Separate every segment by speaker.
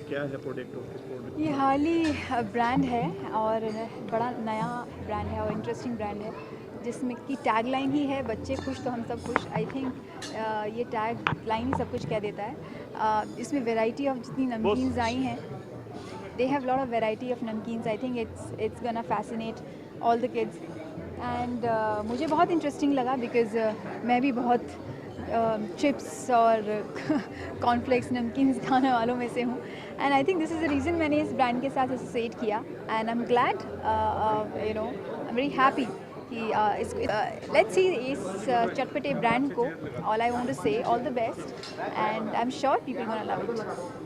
Speaker 1: क्या है प्रोडक्ट और किस प्रोडक्ट?
Speaker 2: ये हार्ली ब्रांड है और बड़ा नया ब्रांड है और इंटरेस्टिंग ब्रांड है जिसमें की टैगलाइन ही है बच्चे खुश तो हम सब खुश। आई थिंक ये टैगलाइन ही सब कुछ कह देता है। इसमें वैरायटी ऑफ जितनी नमकीन्स आई हैं, they have lot of variety of namkeens. I think it's gonna fascinate all the kids and मुझे बहुत इंटरेस्टिंग लगा बिकॉज मैं भी बहुत चिप्स और कॉर्नफ्लेक्स नमकीन्स खाने वालों में से हूँ and I think this is the reason मैंने इस ब्रांड के साथ एसोसिएट किया and I am glad you know I am very happy कि इसको लेट्स सी इस चटपटे ब्रांड को। ऑल आई वांट टू से all the best and I am sure people gonna love it.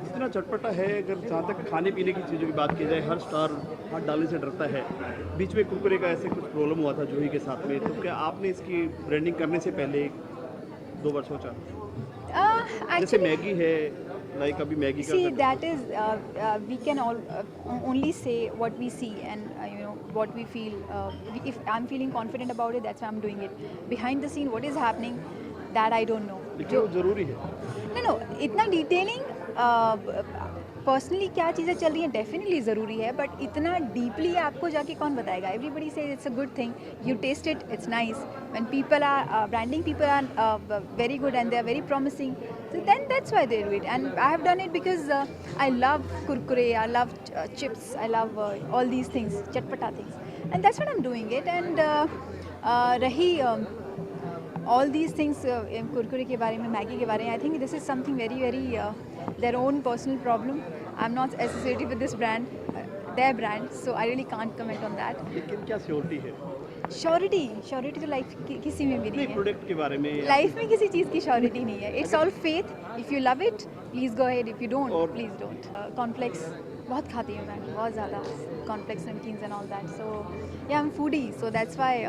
Speaker 1: इतना चटपटा है, अगर जहाँ तक खाने पीने की चीज़ों की बात की जाए, हर स्टार हाथ डालने से डरता है। बीच में कुरकुरे का ऐसे कुछ प्रॉब्लम हुआ था जूही के साथ में, तो क्या आपने इसकी ब्रांडिंग करने से पहले 2 बार सोचा? जैसे मैगी है, लाइक अभी मैगी का
Speaker 2: See, that is, we can all only say what we see and you know what we feel. If I'm feeling confident about it, that's why I'm doing it. Behind the scene, what is happening, that I don't know.
Speaker 1: लेकिन वो ज़रूरी है।
Speaker 2: No, इतना detailing personally क्या चीज़ें चल रही हैं डेफिनेटली ज़रूरी है, बट इतना डीपली आपको जाके कौन बताएगा? Everybody say it's a good thing, you taste it, it's nice. When people are branding, people are very good and they are very promising, so then that's why they do it. And I have done it because I love kurkure, I love chips, I love all these things, chatpata things, and that's what I'm doing it. And rahi all these things, kurkure के बारे में, Maggi के बारे में, I think this is something very very their own personal problem. I'm not associated with this brand, their brand, so I really can't comment on that.
Speaker 1: लेकिन क्या surety है?
Speaker 2: Surety तो लाइफ किसी में भी नहीं है।
Speaker 1: प्रोडक्ट के बारे में
Speaker 2: लाइफ में किसी चीज़ की श्योरिटी नहीं है। It's all faith. If you love it please go ahead, if you don't please don't. Cornflakes बहुत खाती हूँ मैं, बहुत ज़्यादा कॉर्नफ्लेक्स, नमकीन्स and all that. So yeah I am foodie, so that's why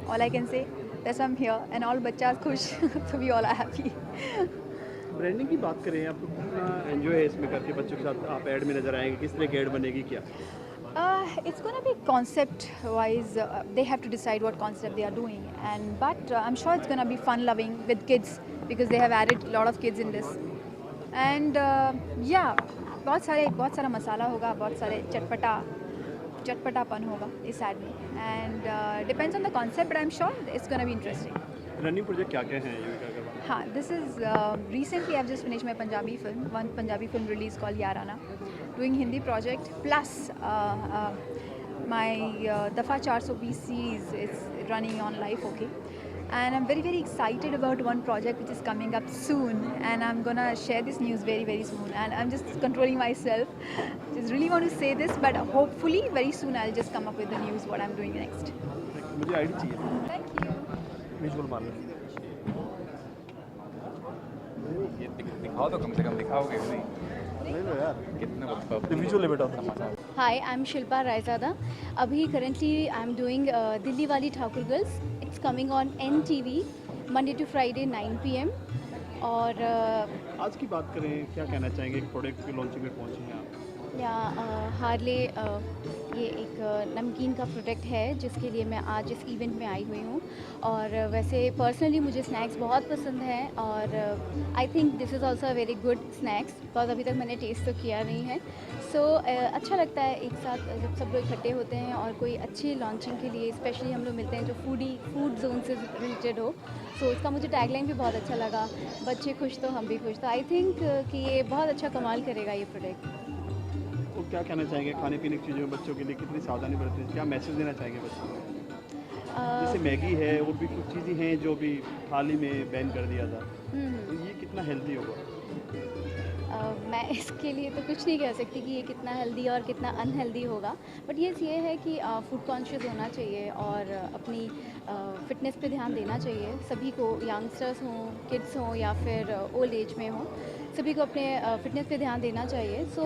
Speaker 2: all I can say that's I am here and all बच्चास खुश तो we all are happy.
Speaker 1: Branding की बात करें, आपको कितना एंजॉय है इसमें करके? बच्चों के साथ आप ऐड में नजर आएंगे, किस तरह की ऐड बनेगी क्या?
Speaker 2: It's going to be concept wise. They have to decide what concept they are doing, and but I'm sure it's going to be fun loving with kids because they have added a lot of kids in this. And yeah, बहुत सारा मसाला होगा, बहुत सारे चटपटापन होगा इस ad में, and depends on the concept, but I'm sure it's going to be interesting.
Speaker 1: Running project क्या क्या हैं युविका के बारे में?
Speaker 2: हाँ, this is recently I've just finished my Punjabi film, one Punjabi film release called Yarana, doing Hindi project plus my Dafa 420 series is running on Life OK, and I'm very very excited about one project which is coming up soon, and I'm gonna share this news very very soon, and I'm just controlling myself, just really want to say this, but hopefully very soon I'll just come up with the news what I'm doing next.
Speaker 1: मुझे ID चाहिए।
Speaker 2: Thank you.
Speaker 1: Visual मान लो।
Speaker 3: ये दिखाओ तो, कम से कम दिखाओगे कि नहीं?
Speaker 1: ले लो यार,
Speaker 3: कितने
Speaker 1: विजुअल ले बेटा।
Speaker 4: Hi, I'm Shilpa Raizada. Abhi currently I'm doing Dilli Wali Thakur Girls. It's coming on NTV Monday to Friday 9 p.m. और
Speaker 1: आज की बात करें, क्या कहना चाहेंगे? एक प्रोडक्ट की लॉन्चिंग में पहुंचे हैं आप।
Speaker 4: या हार्ले ये एक नमकीन का प्रोडक्ट है जिसके लिए मैं आज इस इवेंट में आई हुई हूँ। और वैसे पर्सनली मुझे स्नैक्स बहुत पसंद हैं और I think this is also a very good snacks, because अभी तक मैंने टेस्ट तो किया नहीं है। सो अच्छा लगता है एक साथ जब सब लोग इकट्ठे होते हैं और कोई अच्छी लॉन्चिंग के लिए स्पेशली हम लोग मिलते हैं जो फूड जोन से रिलेटेड हो। सो इसका मुझे टैगलाइन भी बहुत अच्छा लगा, बच्चे खुश तो हम भी खुश। तो आई थिंक कि ये बहुत अच्छा कमाल करेगा ये प्रोडक्ट।
Speaker 1: तो क्या कहना चाहेंगे खाने पीने की चीज़ों में बच्चों के लिए कितनी सावधानी बरतनी है? क्या मैसेज देना चाहेंगे बच्चों को? जैसे मैगी है और भी कुछ चीज़ें हैं जो भी हाल ही में बैन कर दिया था, तो ये कितना हेल्दी होगा?
Speaker 4: मैं इसके लिए तो कुछ नहीं कह सकती कि ये कितना हेल्दी और कितना अनहेल्दी होगा, बट ये है कि फूड कॉन्शियस होना चाहिए और अपनी फ़िटनेस पे ध्यान देना चाहिए सभी को, यंगस्टर्स हों, किड्स हों या फिर ओल्ड एज में हों, सभी को अपने फ़िटनेस पे ध्यान देना चाहिए। सो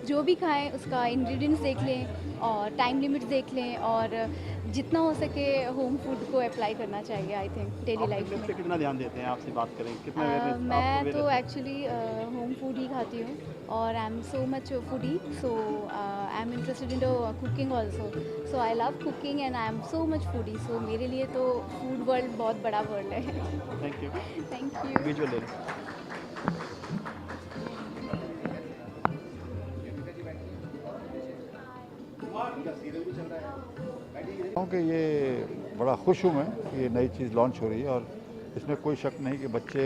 Speaker 4: जो भी खाएं उसका इंग्रेडिएंट्स देख लें और टाइम लिमिट्स देख लें और जितना हो सके होम फूड को अप्लाई करना चाहिए आई थिंक डेली लाइफ में।
Speaker 1: कितना ध्यान देते हैं? आपसे बात करें, कितना awareness
Speaker 4: मैं
Speaker 1: आपको
Speaker 4: तो
Speaker 1: awareness?
Speaker 4: एक्चुअली होम फूड ही खाती हूँ और I am so much foodie, so I am interested in cooking also. So I love cooking and I am so much foodie, so मेरे लिए तो फूड वर्ल्ड बहुत बड़ा वर्ल्ड है।
Speaker 1: Thank you.
Speaker 4: Thank you.
Speaker 1: Visual ले लो।
Speaker 5: क्योंकि ये बड़ा खुश हूँ मैं कि ये नई चीज़ लॉन्च हो रही है और इसमें कोई शक नहीं कि बच्चे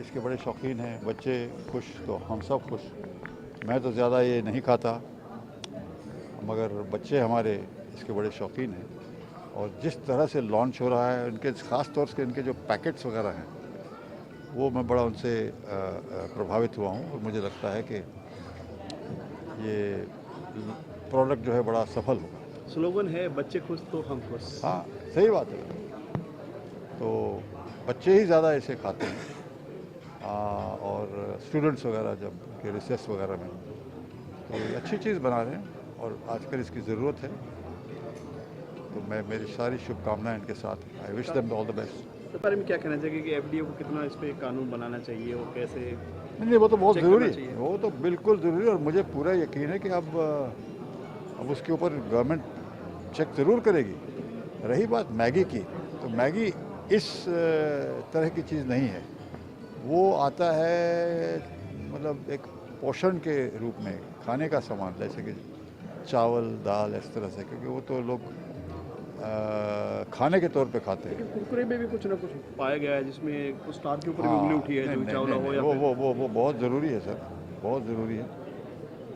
Speaker 5: इसके बड़े शौकीन हैं। बच्चे खुश तो हम सब खुश। मैं तो ज़्यादा ये नहीं खाता, मगर बच्चे हमारे इसके बड़े शौकीन हैं। और जिस तरह से लॉन्च हो रहा है, इनके ख़ास तौर से इनके जो पैकेट्स वगैरह हैं, वो मैं बड़ा उनसे प्रभावित हुआ हूँ और मुझे लगता है कि ये प्रोडक्ट जो है बड़ा सफल होगा।
Speaker 1: स्लोगन है बच्चे खुश तो हम खुश।
Speaker 5: हाँ, सही बात है। तो बच्चे ही ज़्यादा इसे खाते हैं और स्टूडेंट्स वगैरह जब के रिसर्च वगैरह में, तो ये अच्छी चीज़ बना रहे हैं और आजकल इसकी ज़रूरत है। तो मैं मेरी सारी शुभकामनाएं इनके साथ। I wish them all the best.
Speaker 1: इस बारे में क्या कहना चाहिए कि एफडीए को कितना इस पर कानून बनाना चाहिए और कैसे?
Speaker 5: नहीं, वो तो बहुत
Speaker 1: चेक
Speaker 5: ज़रूरी
Speaker 1: करना
Speaker 5: है,
Speaker 1: चाहिए।
Speaker 5: वो तो बिल्कुल ज़रूरी है और मुझे पूरा यकीन है कि अब उसके ऊपर गवर्नमेंट चेक ज़रूर करेगी। रही बात मैगी की, तो मैगी इस तरह की चीज़ नहीं है। वो आता है मतलब एक पोषण के रूप में, खाने का सामान, जैसे कि चावल दाल इस तरह से, क्योंकि वो तो लोग खाने के तौर पे खाते हैं।
Speaker 1: लेकिन कुरकुरे में भी कुछ ना कुछ पाया गया है जिसमें कुछ स्टार के ऊपर भी
Speaker 5: हाँ,
Speaker 1: उंगली उठी है,
Speaker 5: नहीं,
Speaker 1: जो
Speaker 5: नहीं,
Speaker 1: चावला
Speaker 5: नहीं,
Speaker 1: हो
Speaker 5: नहीं,
Speaker 1: या फिर
Speaker 5: वो बहुत ज़रूरी है सर, बहुत ज़रूरी है।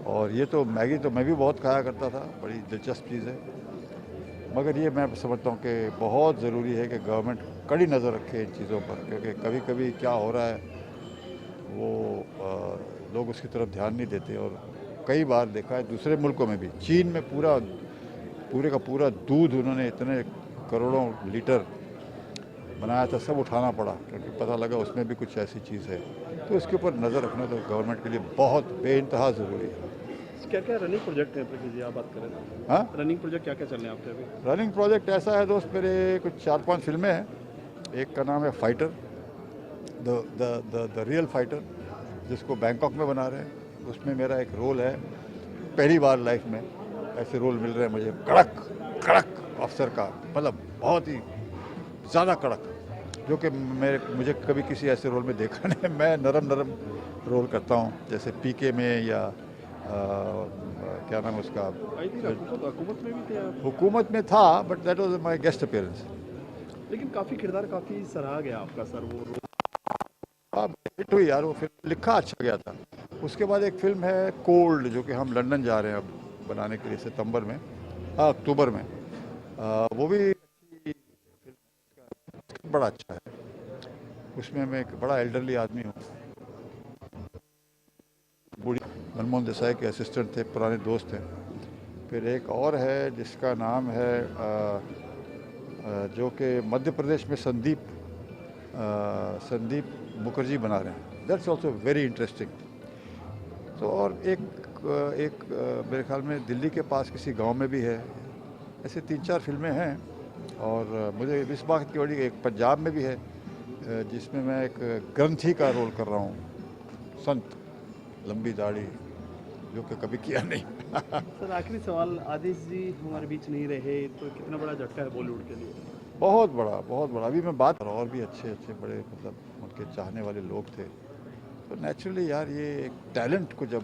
Speaker 5: और ये तो मैगी तो मैं भी बहुत खाया करता था, बड़ी दिलचस्प चीज़ है। मगर ये मैं समझता हूँ कि बहुत ज़रूरी है कि गवर्नमेंट कड़ी नज़र रखे इन चीज़ों पर, क्योंकि कभी कभी क्या हो रहा है वो लोग उसकी तरफ ध्यान नहीं देते। और कई बार देखा है दूसरे मुल्कों में भी, चीन में पूरे का पूरा दूध उन्होंने इतने करोड़ों लीटर बनाया था, सब उठाना पड़ा क्योंकि पता लगा उसमें भी कुछ ऐसी चीज़ है। तो इसके ऊपर नज़र रखना तो गवर्नमेंट के लिए बहुत बेइंतहा ज़रूरी है।
Speaker 1: क्या क्या रनिंग प्रोजेक्ट हैं प्रकृति जी, आप बात करें तो?
Speaker 5: हाँ,
Speaker 1: रनिंग प्रोजेक्ट क्या क्या चल रहे हैं आपके अभी?
Speaker 5: रनिंग प्रोजेक्ट ऐसा है दोस्त, मेरे कुछ 4-5 फिल्में हैं। एक का नाम है फाइटर, द रियल फाइटर, जिसको बैंकॉक में बना रहे हैं। उसमें मेरा एक रोल है, पहली बार लाइफ में ऐसे रोल मिल रहे हैं मुझे, कड़क अफसर का, मतलब बहुत ही ज़्यादा कड़क, जो कि मुझे कभी किसी ऐसे रोल में देखा नहीं। मैं नरम रोल करता हूँ, जैसे पीके में या क्या नाम है उसका,
Speaker 1: आई थिंक हुकूमत में भी थे आप।
Speaker 5: हुकूमत में था, but that was my guest appearance.
Speaker 1: लेकिन काफ़ी किरदार काफ़ी सराहा गया आपका सर, वो
Speaker 5: हाँ, हिट हुई यार वो फिल्म, लिखा अच्छा गया था। उसके बाद एक फिल्म है कोल्ड, जो कि हम लंदन जा रहे हैं अब बनाने के लिए सितंबर में, अक्टूबर में। वो भी बड़ा अच्छा है। उसमें मैं एक बड़ा एल्डरली आदमी हूँ, बूढ़ी मनमोहन देसाई के असिस्टेंट थे, पुराने दोस्त हैं। फिर एक और है जिसका नाम है जो कि मध्य प्रदेश में संदीप मुखर्जी बना रहे हैं। That's also very interesting. तो और एक मेरे ख्याल में दिल्ली के पास किसी गांव में भी है। ऐसे 3-4 फिल्में हैं। और मुझे इस बात की बड़ी, एक पंजाब में भी है जिसमें मैं एक ग्रंथी का रोल कर रहा हूँ, संत, लंबी दाढ़ी, जो कि कभी किया नहीं।
Speaker 1: सर आखिरी सवाल, आदिश जी हमारे बीच नहीं रहे तो कितना बड़ा झटका है बॉलीवुड के लिए?
Speaker 5: बहुत बड़ा। अभी मैं बात और भी अच्छे बड़े, मतलब उनके चाहने वाले लोग थे। तो नेचुरली यार, ये एक टैलेंट को जब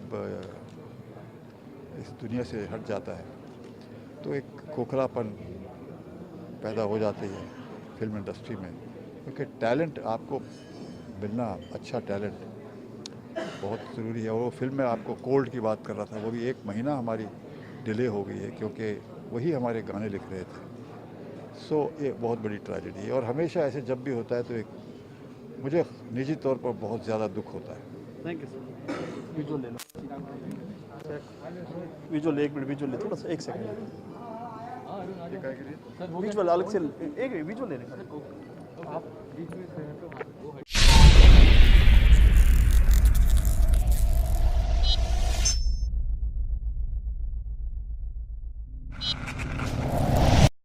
Speaker 5: इस दुनिया से हट जाता है तो एक खोखलापन पैदा हो जाती है फिल्म इंडस्ट्री में, क्योंकि टैलेंट आपको मिलना, अच्छा टैलेंट बहुत ज़रूरी है। और वो फिल्म में आपको कोल्ड की बात कर रहा था, वो भी 1 महीना हमारी डिले हो गई है क्योंकि वही हमारे गाने लिख रहे थे। सो ये बहुत बड़ी ट्रेजेडी है। और हमेशा ऐसे जब भी होता है तो एक मुझे निजी तौर पर बहुत ज़्यादा दुख होता है।
Speaker 1: Thank you sir. विजुअल ले लो, विजुअल 1 मिनट, विजुअल ले, थोड़ा सा 1 सेकंड विजुअल अलग से, एक विजुअल ले लें।